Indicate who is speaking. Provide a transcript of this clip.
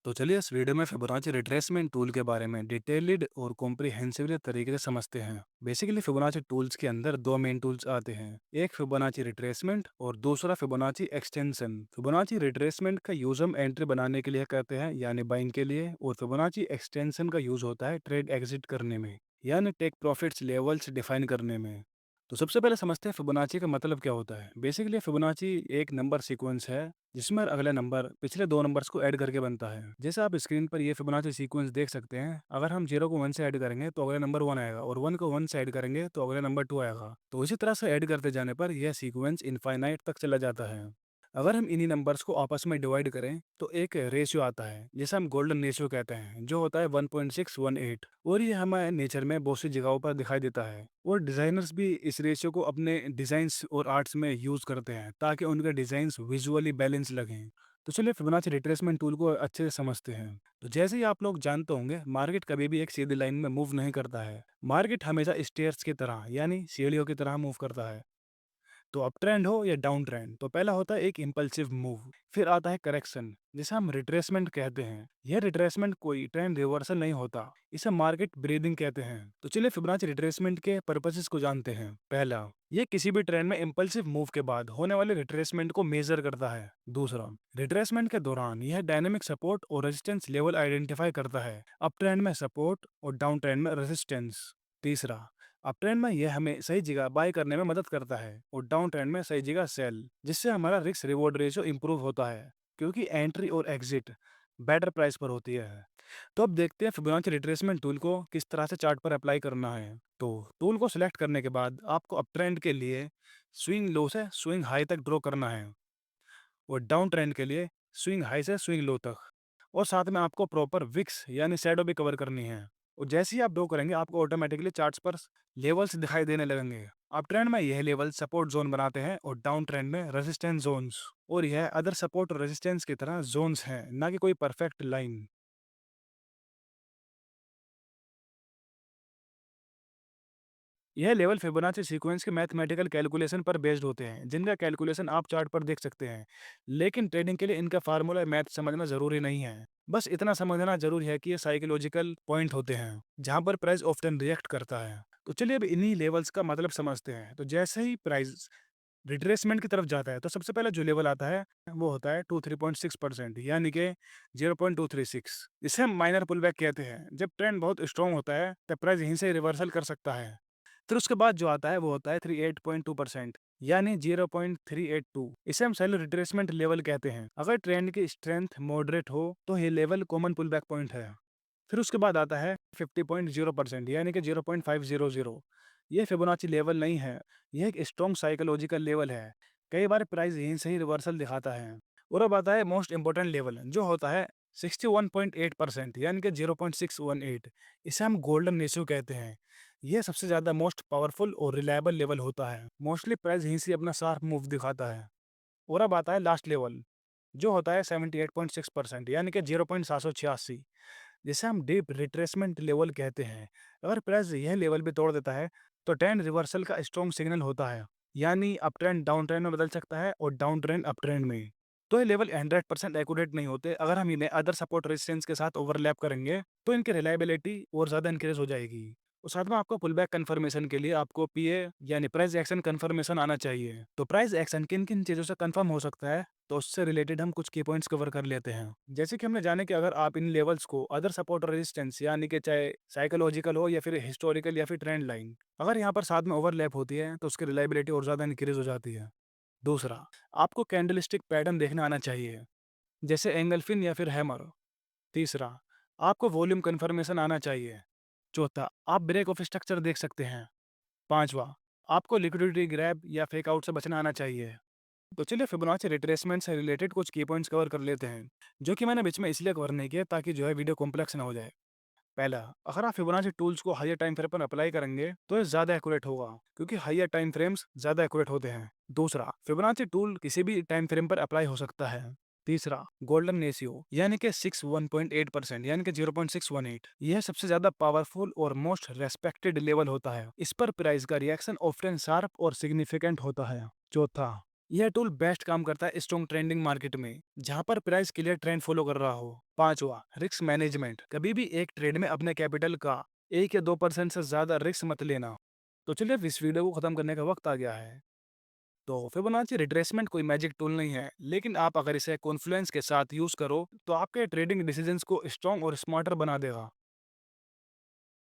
Speaker 1: तो चलिए इस वीडियो में फिबोनाची रिट्रेसमेंट टूल के बारे में डिटेल्ड और कॉम्प्रिहेंसिवली तरीके से समझते हैं। बेसिकली फिबोनाची टूल्स के अंदर दो मेन टूल्स आते हैं, एक फिबोनाची रिट्रेसमेंट और दूसरा फिबोनाची एक्सटेंशन। फिबोनाची रिट्रेसमेंट का यूज हम एंट्री बनाने के लिए करते हैं यानी बाइंग के लिए, और फिबोनाची एक्सटेंशन का यूज होता है ट्रेड एग्जिट करने में यानी टेक प्रॉफिट्स लेवल्स डिफाइन करने में। तो सबसे पहले समझते हैं फिबोनाची का मतलब क्या होता है। बेसिकली फिबोनाची एक नंबर सीक्वेंस है जिसमें अगला नंबर पिछले दो नंबर्स को ऐड करके बनता है। जैसे आप स्क्रीन पर ये फिबोनाची सीक्वेंस देख सकते हैं, अगर हम 0 को 1 से ऐड करेंगे तो अगला नंबर 1 आएगा, और 1 को 1 से ऐड करेंगे तो अगला नंबर 2 आएगा। तो इसी तरह से ऐड करते जाने पर यह सीक्वेंस इनफाइनाइट तक चला जाता है। अगर हम इन्हीं नंबर्स को आपस में डिवाइड करें तो एक रेशियो आता है जिसे हम गोल्डन रेशियो कहते हैं, जो होता है 1.618, और ये हमारे नेचर में बहुत सी जगहों पर दिखाई देता है। और डिज़ाइनर्स भी इस रेशियो को अपने डिज़ाइंस और आर्ट्स में यूज़ करते हैं ताकि उनके डिज़ाइंस विजुअली बैलेंस लगें। तो चलिए फिबोनाची रिट्रेसमेंट टूल को अच्छे से समझते हैं। तो जैसे ही आप लोग जानते होंगे, मार्केट कभी भी एक सीधी लाइन में मूव नहीं करता है। मार्केट हमेशा स्टेयर्स की तरह यानी सीढ़ियों की तरह मूव करता है। तो अप ट्रेंड हो या डाउन ट्रेंड, तो पहला होता है एक इम्पल्सिव मूव, फिर आता है करेक्शन जिसे हम रिट्रेसमेंट कहते हैं। यह रिट्रेसमेंट कोई ट्रेंड रिवर्सल नहीं होता, इसे मार्केट ब्रीदिंग कहते हैं। तो चलिए फिबोनाची रिट्रेसमेंट के पर्पसेस को जानते हैं। पहला, ये किसी भी ट्रेंड में इम्पल्सिव मूव के बाद होने वाले रिट्रेसमेंट को मेजर करता है। दूसरा, रिट्रेसमेंट के दौरान यह डायनेमिक सपोर्ट और रेजिस्टेंस लेवल आइडेंटिफाई करता है, अप ट्रेंड में सपोर्ट और डाउन ट्रेंड में रेजिस्टेंस। तीसरा, अप ट्रेंड में यह हमें सही जगह बाय करने में मदद करता है, और डाउन ट्रेंड में सही जगह सेल, जिससे हमारा रिस्क रिवॉर्ड रेशियो इंप्रूव होता है, क्योंकि एंट्री और एग्जिट बेटर प्राइस पर होती है। तो अब देखते हैं फिबोनाची रिट्रेसमेंट टूल को किस तरह से चार्ट पर अप्लाई करना है। तो टूल को सिलेक्ट करने के बाद आपको अप ट्रेंड के लिए स्विंग लो से स्विंग हाई तक ड्रॉ करना है, और डाउन ट्रेंड के लिए स्विंग हाई से स्विंग लो तक, और साथ में आपको प्रॉपर विक्स यानी शैडो भी कवर करनी है। और जैसे ही आप ड्रॉ करेंगे आपको ऑटोमेटिकली चार्ट्स पर लेवल्स दिखाई देने लगेंगे। अप ट्रेंड में यह लेवल सपोर्ट जोन बनाते हैं, और डाउन ट्रेंड में रेजिस्टेंस जोन्स, और यह अदर सपोर्ट और रेजिस्टेंस की तरह जोन्स हैं, ना कि कोई परफेक्ट लाइन। यह लेवल फिबोनाची सीक्वेंस के मैथमेटिकल कैलकुलेशन पर बेस्ड होते हैं, जिनका कैलकुलेशन आप चार्ट पर देख सकते हैं। लेकिन ट्रेडिंग के लिए इनका फार्मूला मैथ समझना जरूरी नहीं है। बस इतना समझना जरूरी है कि ये साइकोलॉजिकल पॉइंट होते हैं जहां पर प्राइस ऑफ्टन रिएक्ट करता है। तो चलिए अब इन्हीं लेवल्स का मतलब समझते हैं। तो जैसे ही प्राइस रिट्रेसमेंट की तरफ जाता है तो सबसे पहले जो लेवल आता है वो होता है 23.6%, यानी कि 0.236, इसे हम माइनर पुल बैक कहते हैं। जब ट्रेंड बहुत स्ट्रॉन्ग होता है तब प्राइस यहीं से रिवर्सल कर सकता है। फिर उसके बाद जो आता है वो होता है 38.2%, यानी 0.382, इसे हम सेल रिट्रेसमेंट लेवल कहते हैं। अगर ट्रेंड की स्ट्रेंथ मॉडरेट हो तो ये level common pull back point है। फिर उसके बाद आता है 50.0%, यानी कि 0.500। ये फिबोनाची लेवल नहीं है, यह एक स्ट्रॉन्ग साइकोलॉजिकल लेवल है। कई बार प्राइस यहीं से ही रिवर्सल दिखाता है। और अब आता है मोस्ट इंपॉर्टेंट लेवल, जो होता है 61.8%, यानी कि 0.618, इसे हम गोल्डन रेशियो कहते हैं। यह सबसे ज़्यादा मोस्ट पावरफुल और रिलायबल लेवल होता है। मोस्टली प्राइस यहीं से अपना शार्प मूव दिखाता है। और अब आता है लास्ट लेवल, जो होता है 78.6%, यानी कि 0.786, जिसे हम डीप रिट्रेसमेंट लेवल कहते हैं। अगर प्राइस यह लेवल भी तोड़ देता है तो ट्रेंड रिवर्सल का स्ट्रॉन्ग सिग्नल होता है, यानी अप ट्रेंड डाउन ट्रेंड में बदल सकता है और डाउन ट्रेंड अप ट्रेंड में। तो ये लेवल 100% एक्यूरेट नहीं होते। अगर हम इन्हें अदर सपोर्ट रेजिस्टेंस के साथ ओवरलैप करेंगे तो इनकी रिलायबिलिटी और ज़्यादा इंक्रीज हो जाएगी। और साथ में आपको पुल बैक कन्फर्मेशन के लिए आपको पीए यानी प्राइस एक्शन कन्फर्मेशन आना चाहिए। तो प्राइस एक्शन किन किन चीज़ों से कन्फर्म हो सकता है, तो उससे रिलेटेड हम कुछ की पॉइंट्स कवर कर लेते हैं। जैसे कि हमने जाने कि अगर आप इन लेवल्स को अदर सपोर्ट और रेजिस्टेंस, यानी कि चाहे साइकोलॉजिकल हो या फिर हिस्टोरिकल या फिर ट्रेंड लाइन, अगर यहाँ पर साथ में ओवरलैप होती है तो उसकी रिलायबिलिटी और ज़्यादा इंक्रीज हो जाती है। दूसरा, आपको कैंडलस्टिक पैटर्न देखना आना चाहिए, जैसे एंगल्फिन या फिर हैमर। तीसरा, आपको वॉल्यूम कन्फर्मेशन आना चाहिए। चौथा, आप ब्रेक ऑफ स्ट्रक्चर देख सकते हैं। पांचवा, आपको लिक्विडिटी ग्रैब या फेक आउट से बचना आना चाहिए। तो चलिए फिबोनाची रिट्रेसमेंट से रिलेटेड कुछ की पॉइंट्स कवर कर लेते हैं, जो कि मैंने बीच में इसलिए कवर नहीं किया ताकि जो है वीडियो कॉम्प्लेक्स ना हो जाए। पहला, अगर आप फिबोनाची टूल्स को हायर टाइम फ्रेम पर अप्लाई करेंगे तो ये ज़्यादा एक्यूरेट होगा, क्योंकि हायर टाइम फ्रेम्स ज़्यादा एक्यूरेट होते हैं। दूसरा, फिबोनाची टूल किसी भी टाइम फ्रेम पर अप्लाई हो सकता है। तीसरा, गोल्डन रेशियो यानी कि 61.8%, यानी कि 0.618, यह सबसे ज़्यादा पावरफुल और मोस्ट रेस्पेक्टेड लेवल होता है। इस पर प्राइस का रिएक्शन ऑफ्टन शार्प और सिग्निफिकेंट होता है। चौथा, यह टूल बेस्ट काम करता है स्ट्रॉन्ग ट्रेंडिंग मार्केट में, जहां पर प्राइस क्लियर ट्रेंड फॉलो कर रहा हो। पांचवा, रिस्क मैनेजमेंट। कभी भी एक ट्रेड में अपने कैपिटल का 1 या 2% से ज्यादा रिस्क मत लेना। तो चलिए अब इस वीडियो को खत्म करने का वक्त आ गया है। तो फिबोनाची रिट्रेसमेंट कोई मैजिक टूल नहीं है, लेकिन आप अगर इसे कॉन्फ्लुएंस के साथ यूज करो तो आपके ट्रेडिंग डिसीजंस को स्ट्रॉन्ग और स्मार्टर बना देगा।